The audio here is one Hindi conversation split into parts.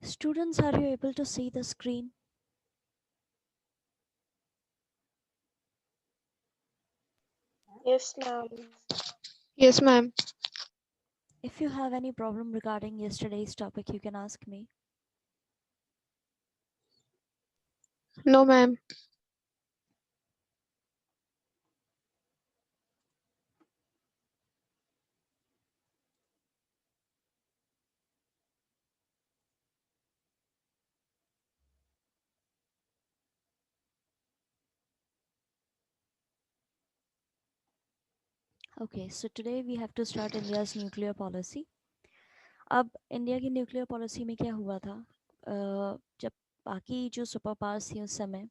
Students, are you able to see the screen? Yes, ma'am. Yes, ma'am. If you have any problem regarding yesterday's topic, you can ask me. No, ma'am. Okay, so today we have to start India's nuclear policy. अब इंडिया की न्यूक्लियर पॉलिसी में क्या हुआ था, जब बाकी जो सुपर पावर्स थी उस समय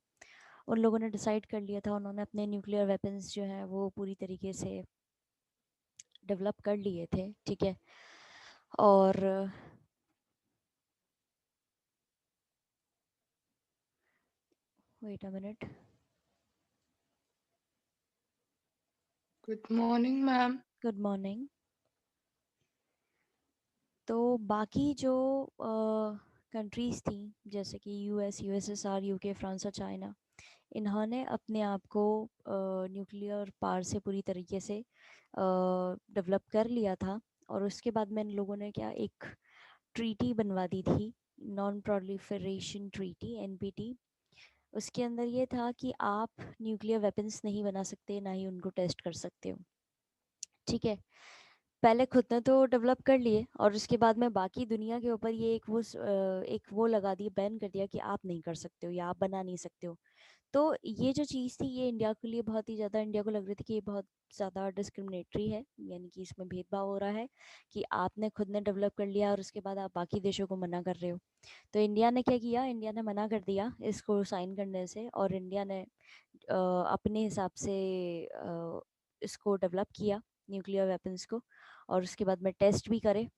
उन लोगों ने डिसाइड कर लिया था, उन्होंने अपने न्यूक्लियर वेपन्स जो हैं वो पूरी तरीके से डेवलप कर लिए थे, ठीक है। और wait a minute. Good morning, ma'am. Good morning. तो बाकी जो कंट्रीज़ थी जैसे कि यूएस, यूएसएसआर, यूके, फ्रांस और चाइना, इन्होंने अपने आप को न्यूक्लियर पावर से पूरी तरीके से डेवलप कर लिया था। और उसके बाद में इन लोगों ने क्या एक ट्रीटी बनवा दी थी, नॉन प्रोलिफरेशन ट्रीटी, एनपीटी। उसके अंदर ये था कि आप न्यूक्लियर वेपन्स नहीं बना सकते, ना ही उनको टेस्ट कर सकते हो, ठीक है। पहले खुद ने तो डेवलप कर लिए और उसके बाद में बाकी दुनिया के ऊपर ये एक वो लगा दिया, बैन कर दिया कि आप नहीं कर सकते हो या आप बना नहीं सकते हो। तो ये जो चीज़ थी ये इंडिया के लिए बहुत ही ज़्यादा, इंडिया को लग रही थी कि ये बहुत ज़्यादा डिस्क्रिमिनेटरी है, यानी कि इसमें भेदभाव हो रहा है कि आपने खुद ने डेवलप कर लिया और उसके बाद आप बाकी देशों को मना कर रहे हो। तो इंडिया ने क्या किया, इंडिया ने मना कर दिया इसको साइन करने से, और इंडिया ने अपने हिसाब से इसको डेवलप किया, न्यूक्लियर वेपन्स को, और उसके बाद में टेस्ट भी करे।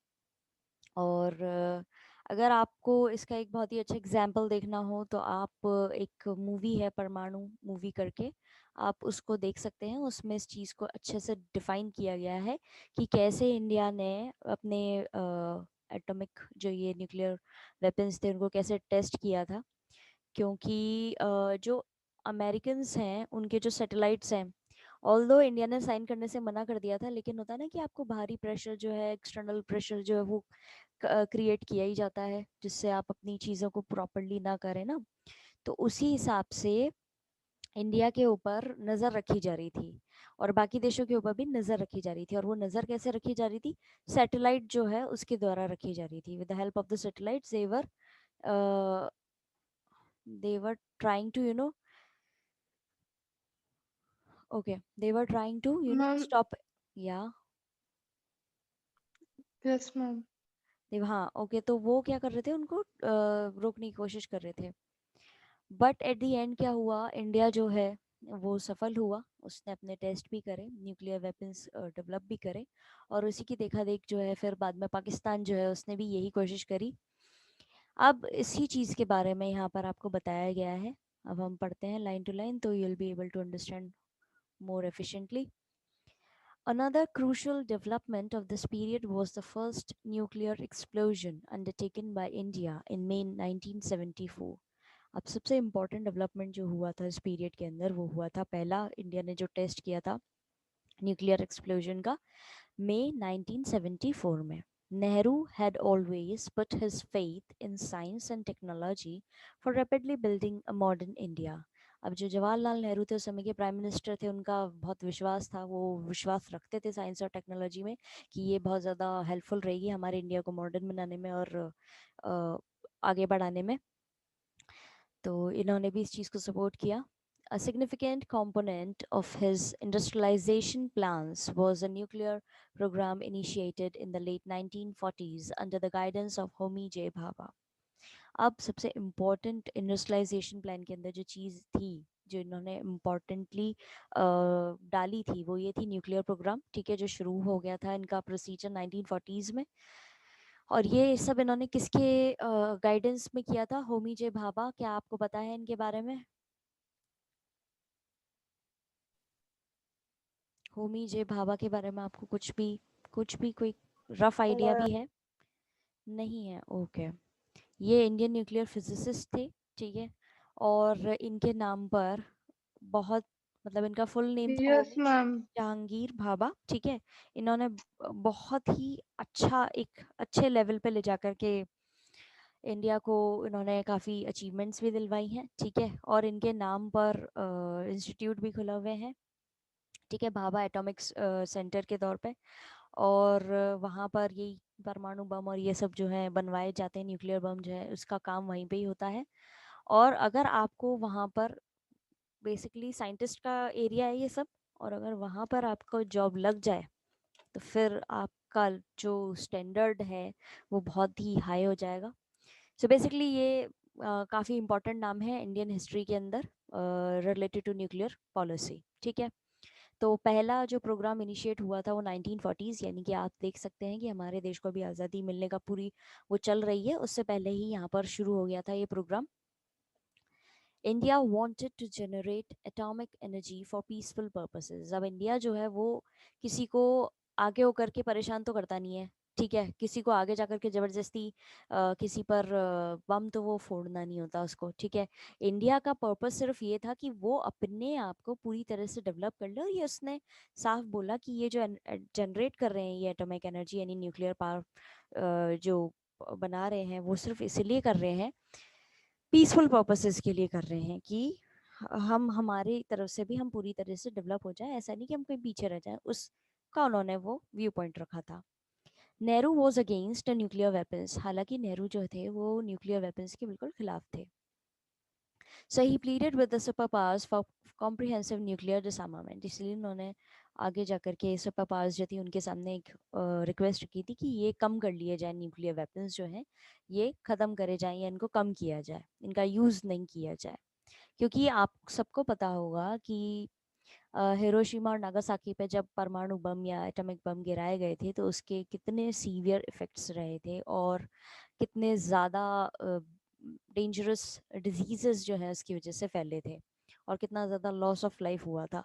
और अगर आपको इसका एक बहुत ही अच्छा एग्जाम्पल देखना हो तो आप एक मूवी है परमाणु मूवी करके, आप उसको देख सकते हैं। उसमें इस चीज़ को अच्छे से डिफाइन किया गया है कि कैसे इंडिया ने अपने एटॉमिक जो ये न्यूक्लियर वेपन्स थे उनको कैसे टेस्ट किया था। क्योंकि जो अमेरिकन्स हैं उनके जो सैटेलाइट्स हैं, ऑल्दो इंडिया ने साइन करने से मना कर दिया था, लेकिन होता है ना कि आपको बाहरी प्रेशर जो है, एक्सटर्नल प्रेशर जो है वो क्रिएट किया ही जाता है जिससे आप अपनी चीज़ों को प्रॉपरली ना करें ना। तो उसी हिसाब से इंडिया के ऊपर नज़र रखी जा रही थी और बाकी देशों के ऊपर भी नज़र रखी जा रही थी। और वो नज़र कैसे रखी जा रही थी, सैटेलाइट जो है उसके द्वारा रखी जा रही थी। With the help of the satellites they were trying to okay, they were trying to Ma'am, stop, yeah। yes, ma'am. हाँ ओके, तो वो क्या कर रहे थे, उनको रोकने की कोशिश कर रहे थे। बट एट द एंड क्या हुआ, इंडिया जो है वो सफल हुआ, उसने अपने टेस्ट भी करे, न्यूक्लियर वेपन्स डेवलप भी करे। और उसी की देखा देख जो है फिर बाद में पाकिस्तान जो है उसने भी यही कोशिश करी। अब इसी चीज़ के बारे में यहाँ पर आपको बताया गया है। अब हम पढ़ते हैं लाइन टू लाइन, तो you will be able to understand more efficiently. Another crucial development of this period was the first nuclear explosion undertaken by India in May 1974. अब सबसे इम्पोर्टेंट डेवलपमेंट जो हुआ था इस पीरियड के अंदर वो हुआ था, पहला इंडिया ने जो टेस्ट किया था न्यूक्लियर एक्सप्लोजन का, मई 1974 में। Nehru had always put his faith in science and technology for rapidly building a modern India. अब जो जवाहरलाल नेहरू थे उस समय के प्राइम मिनिस्टर थे, उनका बहुत विश्वास था, वो विश्वास रखते थे साइंस और टेक्नोलॉजी में कि ये बहुत ज़्यादा हेल्पफुल रहेगी हमारे इंडिया को मॉडर्न बनाने में और आगे बढ़ाने में। तो इन्होंने भी इस चीज़ को सपोर्ट किया। A significant component of his industrialization plans was a nuclear program initiated in the late 1940s under the guidance of Homi J. Bhabha. अब सबसे इम्पोर्टेंट इंडस्ट्रियलाइजेशन प्लान के अंदर जो चीज़ थी, जो इन्होंने इम्पोर्टेंटली डाली थी, वो ये थी न्यूक्लियर प्रोग्राम, ठीक है, जो शुरू हो गया था इनका प्रोसीजर 1940s में। और ये सब इन्होंने किसके गाइडेंस में किया था, होमी जे भाभा। क्या आपको पता है इनके बारे में? होमी जे भाभा के बारे में आपको कुछ भी कोई रफ आइडिया No, भी है? नहीं है, ओके। ये इंडियन न्यूक्लियर फिजिसिस्ट थे, ठीक है, और इनके नाम पर बहुत, मतलब इनका फुल नेम था Yes, ma'am. जहांगीर भाभा, ठीक है। इन्होंने बहुत ही अच्छा, एक अच्छे लेवल पे ले जाकर के इंडिया को इन्होंने काफ़ी अचीवमेंट्स भी दिलवाई हैं, ठीक है। और इनके नाम पर इंस्टीट्यूट भी खुला हुए हैं, ठीक है, भाभा एटॉमिक सेंटर के तौर पे। और वहाँ पर यही परमाणु बम और ये सब जो है बनवाए जाते हैं, न्यूक्लियर बम जो है उसका काम वहीं पे ही होता है। और अगर आपको वहाँ पर, बेसिकली साइंटिस्ट का एरिया है ये सब, और अगर वहाँ पर आपको जॉब लग जाए तो फिर आपका जो स्टैंडर्ड है वो बहुत ही हाई हो जाएगा। सो बेसिकली ये काफ़ी इंपॉर्टेंट नाम है इंडियन हिस्ट्री के अंदर रिलेटेड टू न्यूक्लियर पॉलिसी, ठीक है। तो पहला जो प्रोग्राम इनिशिएट हुआ था वो 1940s, यानी कि आप देख सकते हैं कि हमारे देश को भी आज़ादी मिलने का पूरी वो चल रही है, उससे पहले ही यहाँ पर शुरू हो गया था ये program. India wanted to generate atomic energy for peaceful purposes. अब इंडिया जो है वो किसी को आगे होकर के परेशान तो करता नहीं है, ठीक है, किसी को आगे जाकर के ज़बरदस्ती किसी पर बम तो वो फोड़ना नहीं होता उसको, ठीक है। इंडिया का पर्पस सिर्फ ये था कि वो अपने आप को पूरी तरह से डेवलप कर ले, और ये उसने साफ बोला कि ये जो जनरेट कर रहे हैं ये एटॉमिक एनर्जी यानी न्यूक्लियर पावर जो बना रहे हैं वो सिर्फ इसलिए कर रहे हैं, पीसफुल पर्पसेस के लिए कर रहे हैं कि हम हमारी तरफ से भी हम पूरी तरह से डेवलप हो जाए, ऐसा नहीं कि हम कहीं पीछे रह जाए, उसका उन्होंने वो व्यू पॉइंट रखा था। Nehru was against nuclear weapons, हालांकि नेहरू जो थे वो न्यूक्लियर वेपन्स के बिल्कुल खिलाफ थे। So he pleaded with the superpowers for comprehensive nuclear disarmament, इसलिए उन्होंने आगे जाकर के सुपर पावर्स जो थी उनके सामने एक रिक्वेस्ट की थी कि ये कम कर लिए जाए, न्यूक्लियर वेपन्स जो हैं ये ख़त्म करे जाएं या इनको कम किया जाए, इनका यूज़ नहीं किया जाए। क्योंकि आप सबको पता होगा कि हिरोशिमा और नागासाकी पे जब परमाणु बम या एटॉमिक बम गिराए गए थे तो उसके कितने सीवियर इफ़ेक्ट्स रहे थे, और कितने ज़्यादा डेंजरस डिजीजेस जो है उसकी वजह से फैले थे, और कितना ज़्यादा लॉस ऑफ लाइफ हुआ था।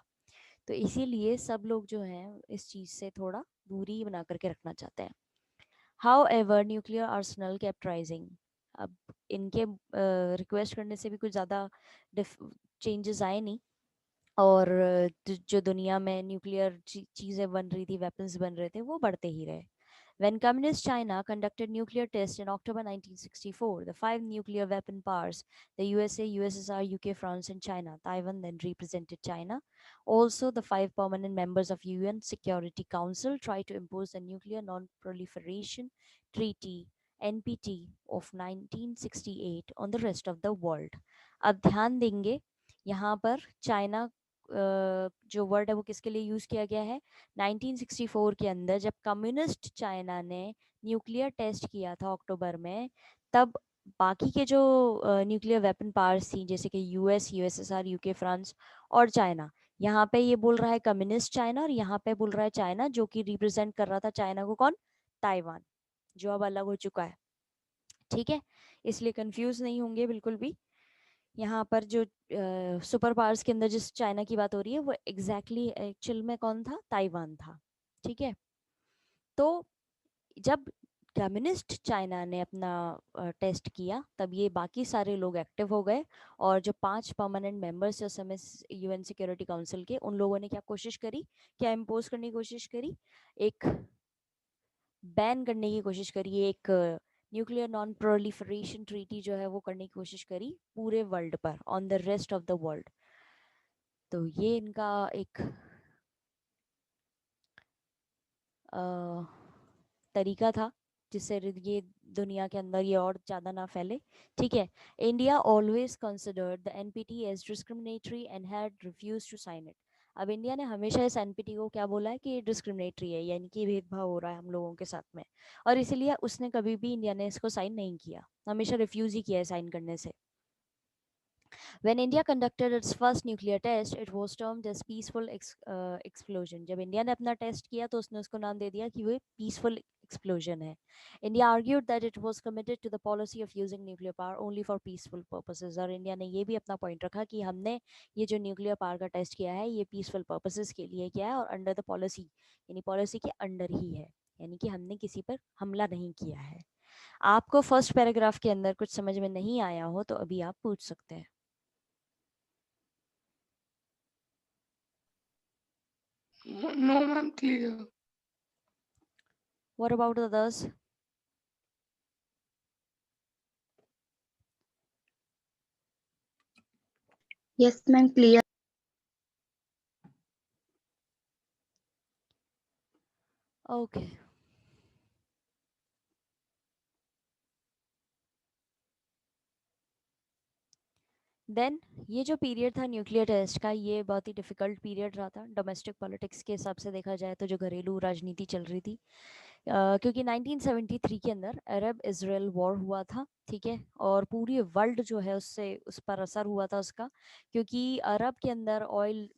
तो इसीलिए सब लोग जो हैं इस चीज़ से थोड़ा दूरी बना करके रखना चाहते हैं। However nuclear Arsenal kept rising. अब इनके रिक्वेस्ट करने से भी कुछ ज़्यादा चेंजेस आए नहीं, और जो दुनिया में न्यूक्लियर चीज़ें बन रही थी, वेपन्स बन रहे थे, वो बढ़ते ही रहे। When Communist China conducted nuclear tests in October 1964, the five nuclear weapon powers, the USA, USSR, UK, France, and China, Taiwan then represented China. Also, the five permanent members of UN Security Council tried to impose the Nuclear Non-Proliferation Treaty, NPT, of 1968 on the rest of the world. अब ध्यान देंगे यहाँ पर चाइना जो वर्ड है वो किसके लिए यूज़ किया गया है, 1964 के अंदर जब कम्युनिस्ट चाइना ने न्यूक्लियर टेस्ट किया था अक्टूबर में, तब बाकी के जो न्यूक्लियर वेपन पावर्स थी जैसे कि यूएस, यूएसएसआर, यूके, फ्रांस और चाइना, यहाँ पे ये बोल रहा है कम्युनिस्ट चाइना, और यहाँ पे बोल रहा है चाइना, जो कि रिप्रेजेंट कर रहा था चाइना को कौन, ताइवान, जो अब अलग हो चुका है, ठीक है। इसलिए कंफ्यूज नहीं होंगे बिल्कुल भी। यहाँ पर जो सुपर पावर्स के अंदर जिस चाइना की बात हो रही है वो एग्जैक्टली एक्चुअल में कौन था, ताइवान था, ठीक है। तो जब कम्युनिस्ट चाइना ने अपना टेस्ट किया तब ये बाकी सारे लोग एक्टिव हो गए, और जो 5 परमानेंट मेंबर्स थे उस समय यूएन सिक्योरिटी काउंसिल के, उन लोगों ने क्या कोशिश करी, क्या इम्पोज करने की कोशिश करी, एक बैन करने की कोशिश करी, एक न्यूक्लियर नॉन प्रोलिफरेशन ट्रीटी जो है वो करने की कोशिश करी पूरे वर्ल्ड पर, on the rest of the world. तो ये इनका एक तरीका था जिससे ये दुनिया के अंदर ये और ज़्यादा ना फैले, ठीक है। India always considered the NPT as discriminatory and had refuse to sign it. अब इंडिया ने हमेशा इस एनपीटी को क्या बोला है कि डिस्क्रिमिनेटरी है, यानी कि भेदभाव हो रहा है हम लोगों के साथ में, और इसीलिए उसने कभी भी इंडिया ने इसको साइन नहीं किया, हमेशा रिफ्यूज ही किया है साइन करने से। When India conducted its first nuclear test, it was termed as peaceful explosion. जब इंडिया ने अपना टेस्ट किया तो उसने उसको नाम दे दिया कि वो peaceful explosion है. India argued that it was committed to the policy of using nuclear power only for peaceful purposes. और इंडिया ने ये भी अपना पॉइंट रखा कि हमने ये जो न्यूक्लियर पावर का टेस्ट किया है ये पीसफुल पर्पसेस के लिए किया है, और अंडर द पॉलिसी, यानी पॉलिसी के अंडर ही है, यानी कि हमने किसी पर हमला नहीं किया है, आपको फर्स्ट पैराग्राफ के अंदर कुछ समझ में नहीं आया हो तो अभी आप पूछ सकते हैं। No, ma'am, clear. What about others? Yes, ma'am, clear. Okay. Then ये जो पीरियड था न्यूक्लियर टेस्ट का, ये बहुत ही डिफिकल्ट पीरियड रहा था डोमेस्टिक पॉलिटिक्स के हिसाब से देखा जाए तो, जो घरेलू राजनीति चल रही थी। क्योंकि 1973 के अंदर अरब इजराइल वॉर हुआ था, ठीक है, और पूरी वर्ल्ड जो है उससे उस पर असर हुआ था उसका, क्योंकि अरब के अंदर ऑयल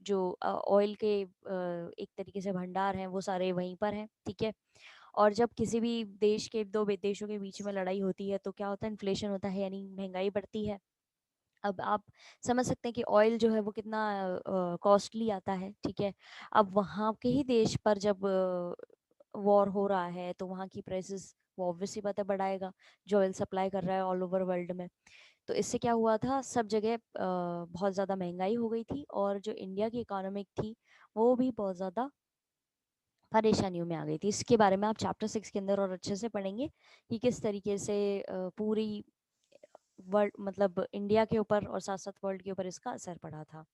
जो ऑयल के एक तरीके से भंडार हैं वो सारे वहीं पर हैं, ठीक है। और जब किसी भी देश के दो देशों के बीच में लड़ाई होती है तो क्या होता है, इन्फ्लेशन होता है, यानी महंगाई बढ़ती है। अब आप समझ सकते हैं कि ऑयल जो है वो कितना कॉस्टली आता है, ठीक है। अब वहाँ के ही देश पर जब वॉर हो रहा है तो वहाँ की प्राइसेस वो ऑब्वियसली बात है बढ़ाएगा, जो ऑयल सप्लाई कर रहा है ऑल ओवर वर्ल्ड में। तो इससे क्या हुआ था, सब जगह बहुत ज़्यादा महंगाई हो गई थी, और जो इंडिया की इकोनॉमिक थी वो भी बहुत ज़्यादा परेशानियों में आ गई थी। इसके बारे में आप चैप्टर 6 के अंदर और अच्छे से पढ़ेंगे कि किस तरीके से पूरी वर्ल्ड मतलब इंडिया के ऊपर और साथ साथ वर्ल्ड के ऊपर इसका असर पड़ा था।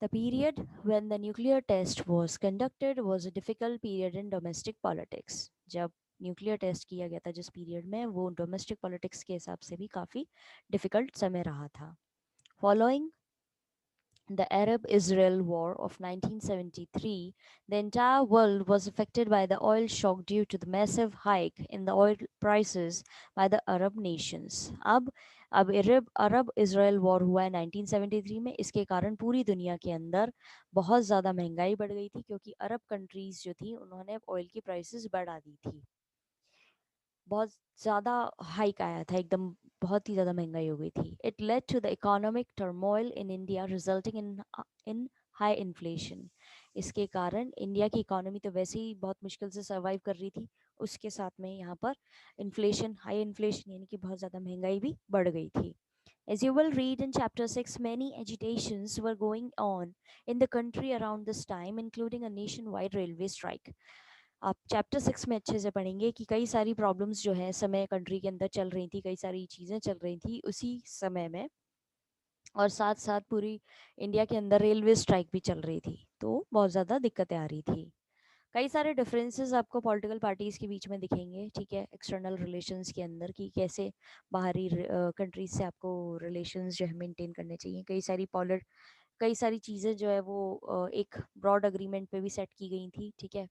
The period when the nuclear test was conducted was a difficult period in domestic politics. जब न्यूक्लियर टेस्ट किया गया था जिस पीरियड में, वो डोमेस्टिक पॉलिटिक्स के हिसाब से भी काफ़ी डिफिकल्ट समय रहा था। Following the Arab-Israel War of 1973, the entire world was affected by the oil shock due to the massive hike in the oil prices by the Arab nations. अब अरब इजराइल वॉर हुआ है 1973 में, इसके कारण पूरी दुनिया के अंदर बहुत ज़्यादा महंगाई बढ़ गई थी, क्योंकि अरब कंट्रीज जो थी उन्होंने ऑयल की प्राइसेस बढ़ा दी थी। बहुत ज़्यादा हाइक आया था, एकदम बहुत ही ज़्यादा महंगाई हो गई थी। It led to the economic turmoil in India resulting in high inflation. इसके कारण इंडिया की इकोनॉमी तो वैसे ही बहुत मुश्किल से सर्वाइव कर रही थी, उसके साथ में यहाँ पर इन्फ्लेशन, हाई इन्फ्लेशन यानी कि बहुत ज़्यादा महंगाई भी बढ़ गई थी। As you will read in chapter 6, many agitations were going on in the country around this time, including a nationwide railway strike. आप चैप्टर 6 में अच्छे से पढ़ेंगे कि कई सारी प्रॉब्लम्स जो है समय कंट्री के अंदर चल रही थी, कई सारी चीज़ें चल रही थी उसी समय में, और साथ साथ पूरी इंडिया के अंदर रेलवे स्ट्राइक भी चल रही थी, तो बहुत ज़्यादा दिक्कतें आ रही थी। कई सारे डिफरेंसेस आपको पॉलिटिकल पार्टीज के बीच में दिखेंगे, ठीक है, एक्सटर्नल रिलेशंस के अंदर, कि कैसे बाहरी कंट्रीज से आपको रिलेशंस जो है मेंटेन करने चाहिए। कई सारी चीज़ें जो है वो एक ब्रॉड अग्रीमेंट पे भी सेट की गई थी, ठीक है।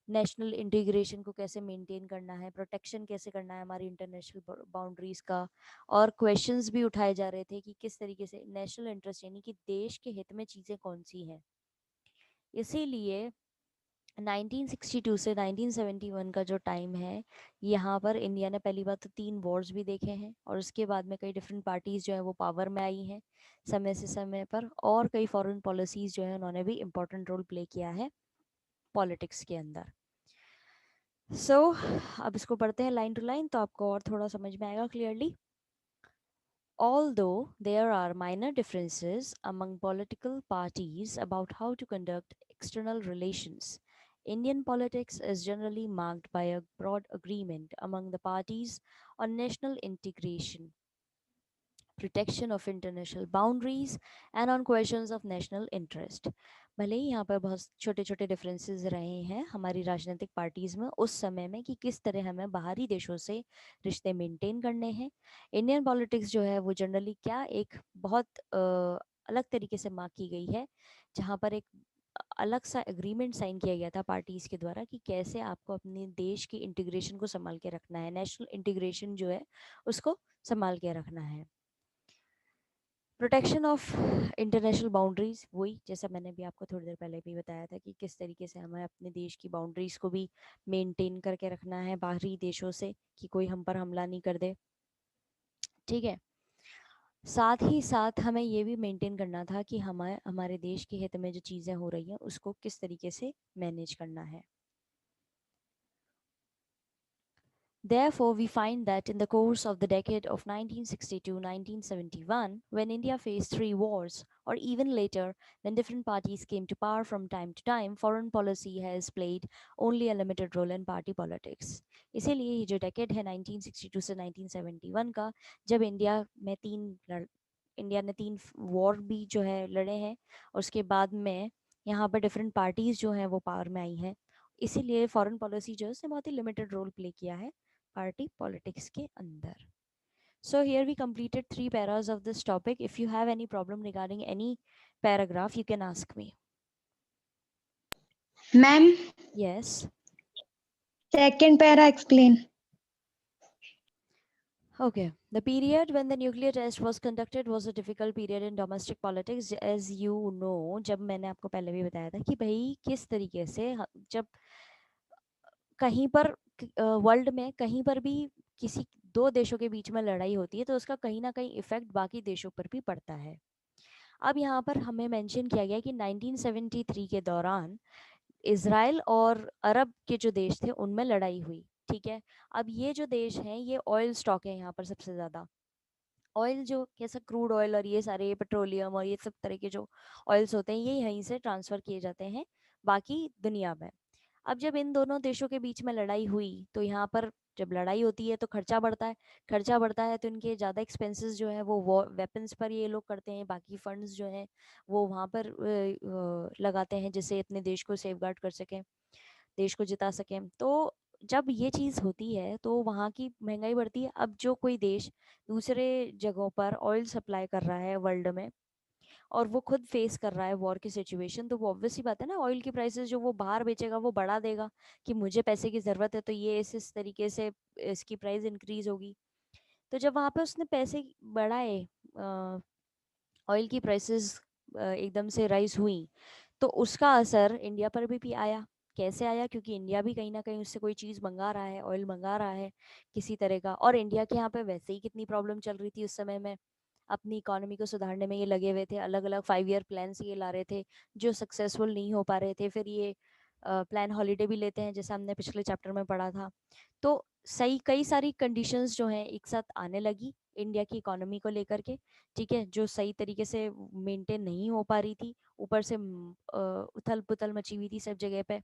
नेशनल इंटीग्रेशन को कैसे मेंटेन करना है, प्रोटेक्शन कैसे करना है हमारी इंटरनेशनल बाउंड्रीज का, और क्वेश्चंस भी उठाए जा रहे थे कि किस तरीके से नेशनल इंटरेस्ट यानी कि देश के हित में चीज़ें कौन सी हैं। इसीलिए 1962 से 1971 का जो टाइम है, यहाँ पर इंडिया ने पहली बार तो 3 वॉर्स भी देखे हैं, और उसके बाद में कई डिफरेंट पार्टीज जो है वो पावर में आई हैं समय से समय पर, और कई फॉरेन पॉलिसीज जो है उन्होंने भी इम्पोर्टेंट रोल प्ले किया है पॉलिटिक्स के अंदर। अब इसको पढ़ते हैं लाइन टू लाइन, तो आपको और थोड़ा समझ में आएगा clearly. Although there are minor differences among political parties about how to conduct external relations, Indian politics is generally marked by a broad agreement among the parties on national integration, protection of international boundaries, and on questions of national interest. भले ही यहाँ पर बहुत छोटे छोटे डिफरेंसेस रहे हैं हमारी राजनीतिक पार्टीज में उस समय में, कि किस तरह हमें बाहरी देशों से रिश्ते मेंटेन करने हैं। इंडियन पॉलिटिक्स जो है वो जनरली क्या एक बहुत अलग तरीके से मार्क की गई है, जहाँ पर एक अलग सा एग्रीमेंट साइन किया गया था पार्टीज के द्वारा कि कैसे आपको अपने देश की इंटीग्रेशन को संभाल के रखना है, नेशनल इंटीग्रेशन जो है उसको संभाल के रखना है। प्रोटेक्शन ऑफ इंटरनेशनल बाउंड्रीज, वही जैसा मैंने भी आपको थोड़ी देर पहले भी बताया था कि किस तरीके से हमें अपने देश की बाउंड्रीज को भी मेंटेन करके रखना है बाहरी देशों से, कि कोई हम पर हमला नहीं कर दे, ठीक है। साथ ही साथ हमें ये भी मेंटेन करना था कि हमारे देश के हित में जो चीज़ें हो रही हैं उसको किस तरीके से मैनेज करना है। Therefore, we find that in the course of the decade of 1960 to 1971, when India faced 3 wars, or even later, when different parties came to power from time to time, foreign policy has played only a limited role in party politics. इसीलिए ये जो decade है 1962 से 1971 का, जब इंडिया ने 3 वॉर भी जो है लड़े हैं, और उसके बाद में यहाँ पर डिफरेंट पार्टीज जो हैं वो पावर में आई हैं, इसीलिए फॉरेन पॉलिसी जो है उसने बहुत ही लिमिटेड रोल प्ले किया है party politics के अंदर. So here we completed 3 paras of this topic. If you have any problem regarding any paragraph, you can ask me. Ma'am, Yes. second para explain. Okay. The period when the nuclear test was conducted was a difficult period in domestic politics. As you know, जब मैंने आपको पहले भी बताया था कि भाई किस तरीके से जब कहीं पर वर्ल्ड में कहीं पर भी किसी 2 देशों के बीच में लड़ाई होती है तो उसका कहीं ना कहीं इफेक्ट बाकी देशों पर भी पड़ता है. अब यहाँ पर हमें मेंशन किया गया कि 1973 के दौरान इजराइल और अरब के जो देश थे उनमें लड़ाई हुई. ठीक है. अब ये जो देश हैं ये ऑयल स्टॉक है यहाँ पर सबसे ज़्यादा. ऑयल जो कैसा क्रूड ऑयल और ये सारे पेट्रोलियम और ये सब तरह के जो ऑयल्स होते हैं ये यहीं से ट्रांसफ़र किए जाते हैं बाकी दुनिया में. अब जब इन दोनों देशों के बीच में लड़ाई हुई तो यहाँ पर जब लड़ाई होती है तो खर्चा बढ़ता है. खर्चा बढ़ता है तो इनके ज़्यादा एक्सपेंसेस जो है वो वेपन्स पर ये लोग करते हैं. बाकी फंड्स जो हैं वो वहाँ पर लगाते हैं जिससे अपने देश को सेफगार्ड कर सकें, देश को जिता सकें. तो जब ये चीज़ होती है तो वहाँ की महंगाई बढ़ती है. अब जो कोई देश दूसरे जगहों पर ऑयल सप्लाई कर रहा है वर्ल्ड में और वो खुद फेस कर रहा है वॉर की सिचुएशन, तो वो ऑब्वियस सी बात है ना, ऑयल की प्राइसेस जो वो बाहर बेचेगा वो बढ़ा देगा कि मुझे पैसे की ज़रूरत है तो ये इस तरीके से इसकी प्राइस इंक्रीज होगी. तो जब वहाँ पे उसने पैसे बढ़ाए, ऑयल की प्राइसेस एकदम से राइज हुई, तो उसका असर इंडिया पर भी आया. कैसे आया? क्योंकि इंडिया भी कहीं ना कहीं उससे कोई चीज़ मंगा रहा है, ऑयल मंगा रहा है किसी तरह का. और इंडिया के यहाँ पे वैसे ही कितनी प्रॉब्लम चल रही थी उस समय में, अपनी इकोनॉमी को सुधारने में ये लगे हुए थे. अलग अलग 5 ईयर प्लान्स ये ला रहे थे जो सक्सेसफुल नहीं हो पा रहे थे. फिर ये प्लान हॉलीडे भी लेते हैं जैसे हमने पिछले चैप्टर में पढ़ा था. तो सही कई सारी कंडीशंस जो हैं एक साथ आने लगी इंडिया की इकोनॉमी को लेकर के. ठीक है. जो सही तरीके से मेंटेन नहीं हो पा रही थी. ऊपर से उथल पुथल मची हुई थी सब जगह पे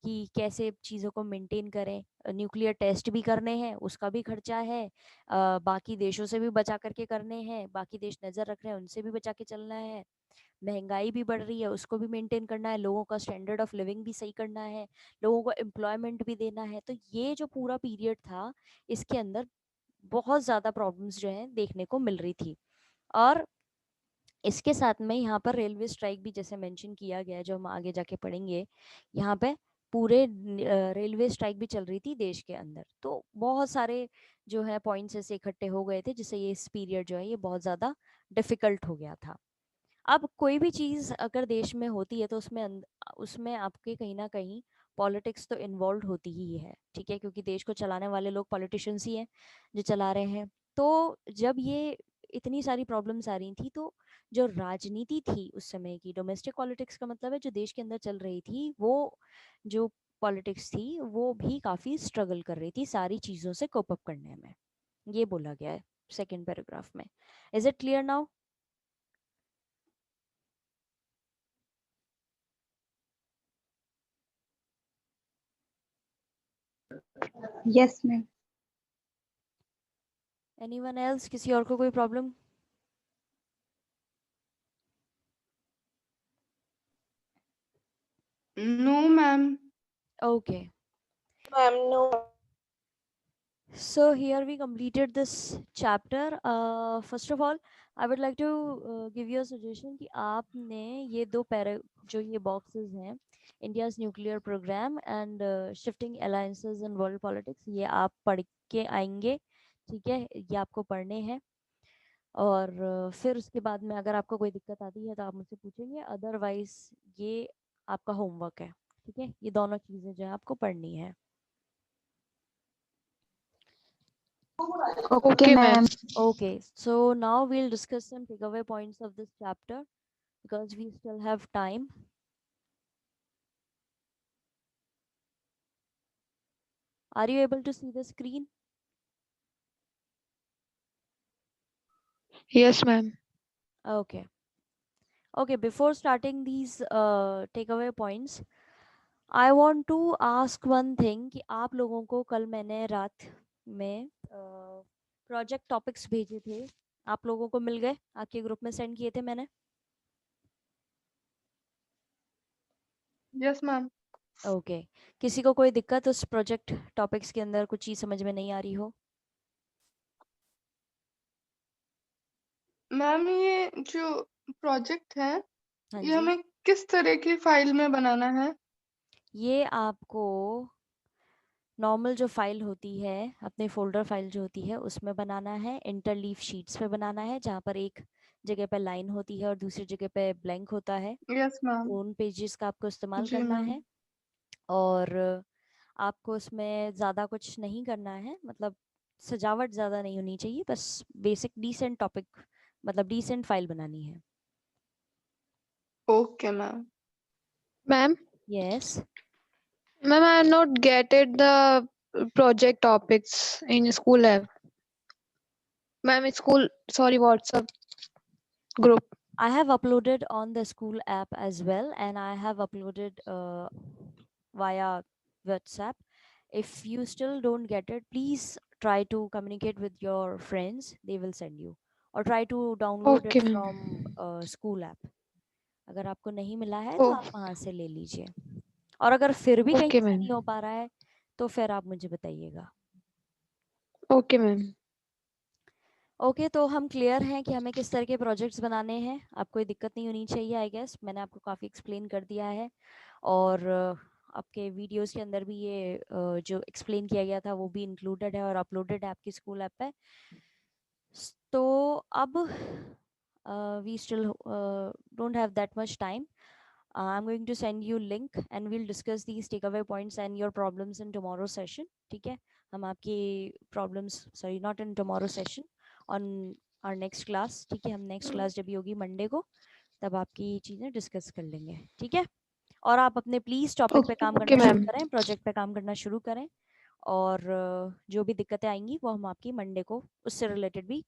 कि कैसे चीज़ों को मेंटेन करें. न्यूक्लियर टेस्ट भी करने हैं, उसका भी खर्चा है. बाकी देशों से भी बचा करके करने हैं, बाकी देश नज़र रख रहे हैं उनसे भी बचा के चलना है. महंगाई भी बढ़ रही है उसको भी मेंटेन करना है, लोगों का स्टैंडर्ड ऑफ लिविंग भी सही करना है, लोगों को एम्प्लॉयमेंट भी देना है. तो ये जो पूरा पीरियड था इसके अंदर बहुत ज़्यादा प्रॉब्लम्स जो हैं देखने को मिल रही थी. और इसके साथ में यहाँ पर रेलवे स्ट्राइक भी जैसे मेंशन किया गया है जो हम आगे जाके पढ़ेंगे. यहाँ पे पूरे रेलवे स्ट्राइक भी चल रही थी देश के अंदर. तो बहुत सारे जो है पॉइंट्स ऐसे इकट्ठे हो गए थे जिससे ये इस पीरियड जो है ये बहुत ज़्यादा डिफिकल्ट हो गया था. अब कोई भी चीज़ अगर देश में होती है तो उसमें आपके कहीं ना कहीं पॉलिटिक्स तो इन्वॉल्व होती ही है. ठीक है. क्योंकि देश को चलाने वाले लोग पॉलिटिशियंस ही हैं जो चला रहे हैं. तो जब ये इतनी सारी प्रॉब्लम्स आ रही थी तो जो राजनीति थी उस समय की, डोमेस्टिक पॉलिटिक्स का मतलब है जो देश के अंदर चल रही थी, वो जो पॉलिटिक्स थी वो भी काफ़ी स्ट्रगल कर रही थी सारी चीज़ों से कोप अप करने में. ये बोला गया है सेकेंड पैराग्राफ में. Is it clear now? Yes, ma'am. Anyone else? किसी और को कोई problem? No, ma'am. Okay. Ma'am, no. So here we completed this chapter. First of all, I would like to give you a suggestion कि आपने ये दो जो ये boxes हैं, India's nuclear program and shifting alliances in world politics, ये आप पढ़ के आएंगे. ठीक है. ये आपको पढ़ने हैं. और फिर उसके बाद में अगर आपको कोई दिक्कत आती है तो आप मुझसे पूछेंगे. अदरवाइज ये आपका होमवर्क है. ठीक है. ये दोनों चीज़ें जो है आपको पढ़नी है. Okay, ma'am. Okay, so now we'll discuss some takeaway points of this chapter because we still have time. Are you able to see the screen? Yes, ma'am. Okay. Okay, before starting these takeaway points, I want to ask one thing कि आप लोगों को कल मैंने रात में प्रोजेक्ट टॉपिक्स भेजे थे, आप लोगों को मिल गए? आपके ग्रुप में सेंड किए थे मैंने? Yes, ma'am. ओके किसी को कोई दिक्कत उस प्रोजेक्ट टॉपिक्स के अंदर कुछ चीज़ समझ में नहीं आ रही हो? मैम ये जो प्रोजेक्ट है हाँ ये जी, हमें किस तरह की फाइल में बनाना है? ये आपको नॉर्मल जो फाइल होती है, अपने फोल्डर फाइल जो होती है उसमें बनाना है, इंटरलीफ शीट्स पे बनाना है, जहाँ पर एक जगह पे लाइन होती है और दूसरी जगह पे ब्लैंक होता है। Yes ma'am. उन पेजेस का आपको इस्तेमाल जी करना मैम। है और आपको उसमें ज़्यादा कुछ नहीं करना है, मतलब सजावट ज़्यादा नहीं होनी चाहिए, बस बेसिक डिसेंट टॉपिक, मतलब डिसेंट फाइल बनानी है। Okay ma'am. Ma'am, yes ma'am, I have not getted the project topics in school app. Ma'am, it's school, sorry, WhatsApp group. I have uploaded on the school app as well, and I have uploaded via WhatsApp. If you still don't get it, please try to communicate with your friends. They will send you, or try to download Okay, it ma'am. from school app. अगर आपको नहीं मिला है तो Oh, आप वहाँ से ले लीजिए, और अगर फिर भी कहीं okay, से ma'am. नहीं हो पा रहा है तो फिर आप मुझे बताइएगा। Okay, ma'am. ओके तो हम क्लियर हैं कि हमें किस तरह के प्रोजेक्ट्स बनाने हैं, आपको कोई दिक्कत नहीं होनी चाहिए। आई गेस मैंने आपको काफ़ी एक्सप्लेन कर दिया है, और आपके वीडियोस के अंदर भी ये जो एक्सप्लेन किया गया था वो भी इंक्लूडेड है और अपलोडेड है आपकी स्कूल ऐप पे। तो अब we still don't have that much time. I'm going to send you link and we'll discuss these takeaway points and your problems in tomorrow's session. ठीक है, हम आपकी problems, sorry not in tomorrow session, on our next class. ठीक है, हम next class जब भी होगी मंडे को तब आपकी चीज़ें डिस्कस कर लेंगे। ठीक है, और आप अपने प्लीज़ टॉपिक पे काम Okay, करना शुरू ma'am. करें, प्रोजेक्ट पे काम करना शुरू करें, और जो भी दिक्कतें आएंगी वो हम आपकी मंडे को उससे रिलेटेड भी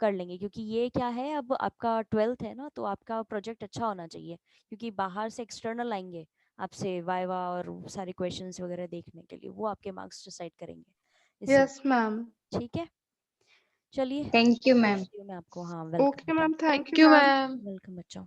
कर लेंगे, क्योंकि ये क्या है, अब आपका 12th है ना, तो आपका प्रोजेक्ट अच्छा होना चाहिए, क्योंकि बाहर से एक्सटर्नल आएंगे आपसे वाइवा और सारे क्वेश्चंस वगैरह देखने के लिए, वो आपके मार्क्स डिसाइड करेंगे इसीलिए। Yes ma'am. ठीक है, चलिए Thank you, ma'am. मैं आपको, हाँ welcome okay ma'am, thank Thank you you, ma'am. ma'am. Welcome बच्चों।